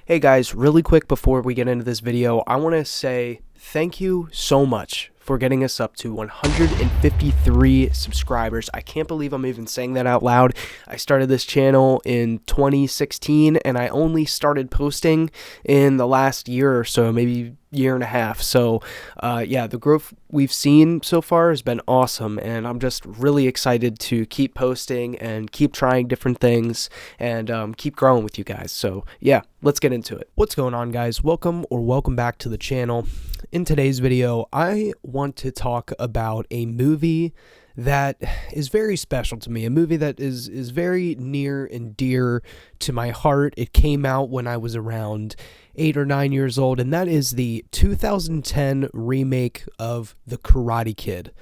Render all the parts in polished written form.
Hey guys, really quick before we get into this video, I want to say thank you so much for getting us up to 153 subscribers. I can't believe I'm even saying that out loud. I started this channel in 2016 and I only started posting in the last year or so, maybe year and a half. So yeah, the growth we've seen so far has been awesome, and I'm just really excited to keep posting and keep trying different things and keep growing with you guys. So yeah, let's get into it. What's going on, guys? Welcome back to the channel. In today's video, I want to talk about a movie that is very special to me, a movie that is very near and dear to my heart. It came out when I was around 8 or 9 years old, and that is the 2010 remake of The Karate Kid.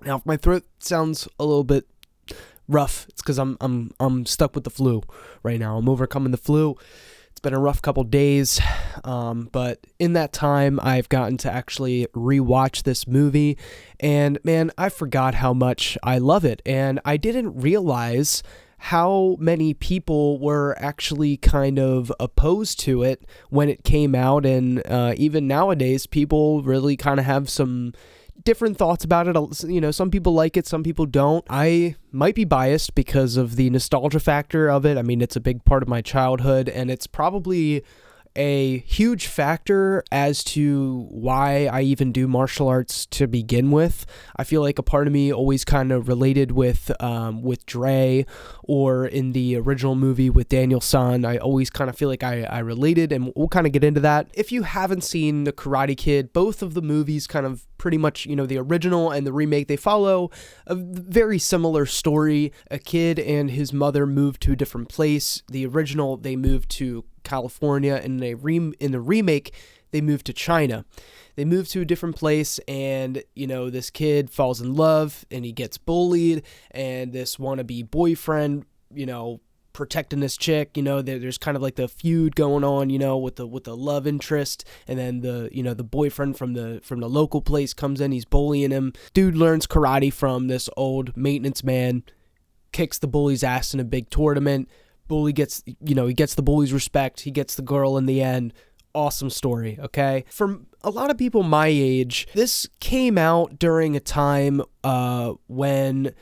Now, if my throat sounds a little bit rough, it's because I'm stuck with the flu right now. I'm overcoming the flu. It's been a rough couple days, but in that time, I've gotten to actually rewatch this movie, and man, I forgot how much I love it, and I didn't realize how many people were actually kind of opposed to it when it came out, and even nowadays, people really kind of have some different thoughts about it. You know, some people like it, some people don't. I might be biased because of the nostalgia factor of it. I mean, it's a big part of my childhood, and it's probably a huge factor as to why I even do martial arts to begin with. I feel like a part of me always kind of related with Dre, or in the original movie with Daniel San. I always kind of feel like I related, and we'll kind of get into that. If you haven't seen The Karate Kid, both of the movies kind of pretty much, you know, the original and the remake, they follow a very similar story. A kid and his mother moved to a different place. The original, they moved to California, and in the remake, they moved to China. They moved to a different place, and, you know, this kid falls in love, and he gets bullied, and this wannabe boyfriend, you know, protecting this chick, you know, there's kind of like the feud going on, you know, with the love interest, and then the boyfriend from the local place comes in, he's bullying him. Dude learns karate from this old maintenance man, kicks the bully's ass in a big tournament. Bully gets, you know, he gets the bully's respect, he gets the girl in the end. Awesome story, okay? For a lot of people my age, this came out during a time when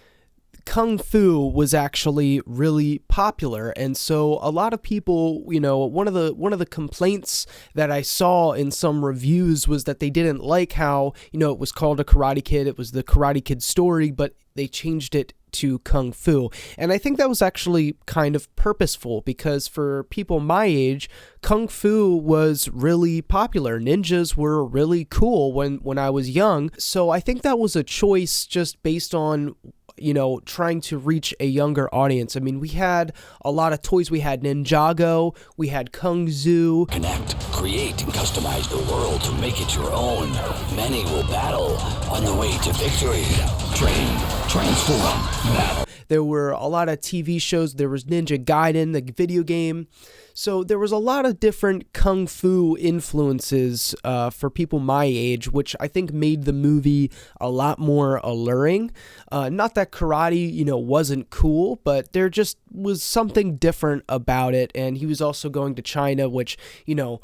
Kung Fu was actually really popular, and so a lot of people, you know, one of the complaints that I saw in some reviews was that they didn't like how, you know, it was called a Karate Kid, it was the Karate Kid story, but they changed it to Kung Fu. And I think that was actually kind of purposeful, because for people my age, Kung Fu was really popular. Ninjas were really cool when I was young. So I think that was a choice just based on, you know, trying to reach a younger audience. I mean, we had a lot of toys. We had Ninjago, we had Kung Zu. Connect, create, and customize the world to make it your own. Many will battle on the way to victory. Train, transform, battle. There were a lot of TV shows. There was Ninja Gaiden, the video game. So there was a lot of different Kung Fu influences for people my age, which I think made the movie a lot more alluring. Not that karate, you know, wasn't cool, but there just was something different about it. And he was also going to China, which, you know,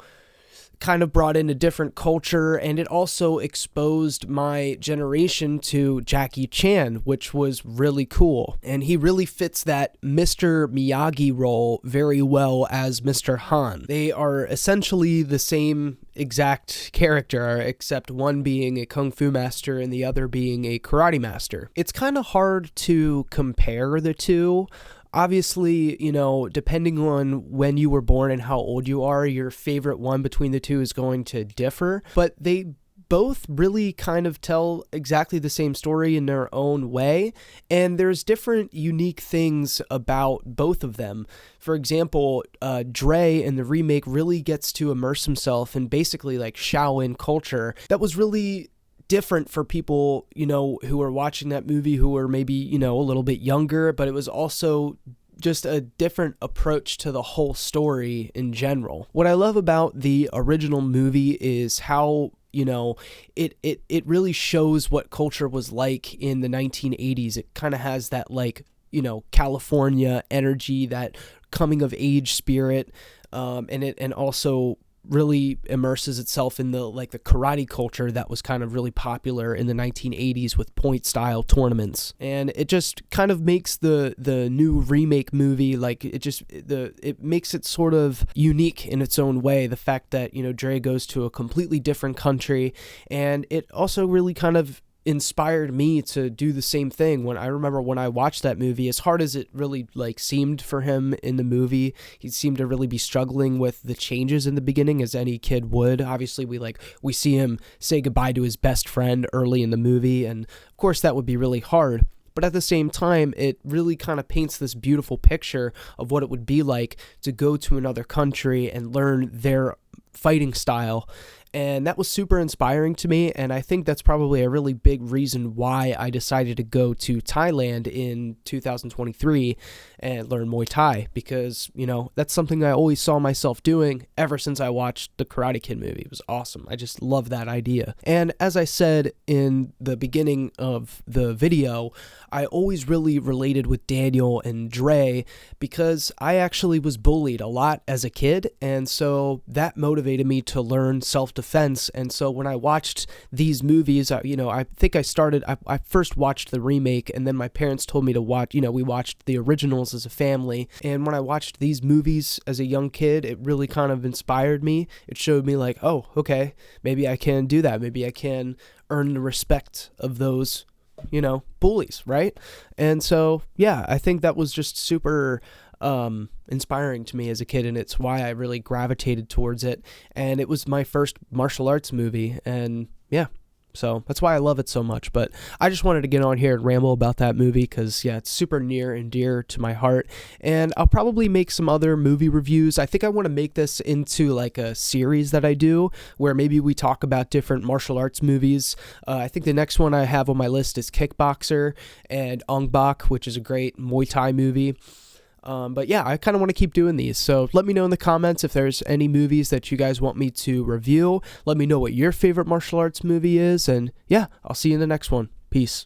kind of brought in a different culture, and it also exposed my generation to Jackie Chan, which was really cool. And he really fits that Mr. Miyagi role very well as Mr. Han. They are essentially the same exact character, except one being a kung fu master and the other being a karate master. It's kind of hard to compare the two. Obviously, you know, depending on when you were born and how old you are, your favorite one between the two is going to differ, but they both really kind of tell exactly the same story in their own way, and there's different unique things about both of them. For example, Dre in the remake really gets to immerse himself in basically like Shaolin culture. That was really different for people, you know, who are watching that movie who were maybe, you know, a little bit younger, but it was also just a different approach to the whole story in general. What I love about the original movie is how, you know, it really shows what culture was like in the 1980s. It kind of has that like California energy, that coming of age spirit, and also really immerses itself in the karate culture that was kind of really popular in the 1980s with point style tournaments. And it just kind of makes the new remake movie, it makes it sort of unique in its own way. The fact that, Dre goes to a completely different country, and it also really kind of inspired me to do the same thing. When I watched that movie, as hard as it really seemed for him in the movie, he seemed to really be struggling with the changes in the beginning, as any kid would. Obviously, we see him say goodbye to his best friend early in the movie, and of course that would be really hard. But at the same time, it really kind of paints this beautiful picture of what it would be like to go to another country and learn their fighting style. And that was super inspiring to me, and I think that's probably a really big reason why I decided to go to Thailand in 2023 and learn Muay Thai, because, that's something I always saw myself doing ever since I watched the Karate Kid movie. It was awesome. I just love that idea. And as I said in the beginning of the video, I always really related with Daniel and Dre because I actually was bullied a lot as a kid, and so that motivated me to learn self-defense. And so when I watched these movies, I think I first watched the remake, and then my parents told me to watch, we watched the originals as a family. And when I watched these movies as a young kid, it really kind of inspired me. It showed me oh, okay, maybe I can do that. Maybe I can earn the respect of those, bullies, right? And so, yeah, I think that was just super inspiring to me as a kid, and it's why I really gravitated towards it. And it was my first martial arts movie, and yeah, so that's why I love it so much. But I just wanted to get on here and ramble about that movie because, yeah, it's super near and dear to my heart. And I'll probably make some other movie reviews. I think I want to make this into a series that I do where maybe we talk about different martial arts movies. I think the next one I have on my list is Kickboxer and Ong Bak, which is a great Muay Thai movie. But yeah, I kind of want to keep doing these. So let me know in the comments if there's any movies that you guys want me to review. Let me know what your favorite martial arts movie is. And yeah, I'll see you in the next one. Peace.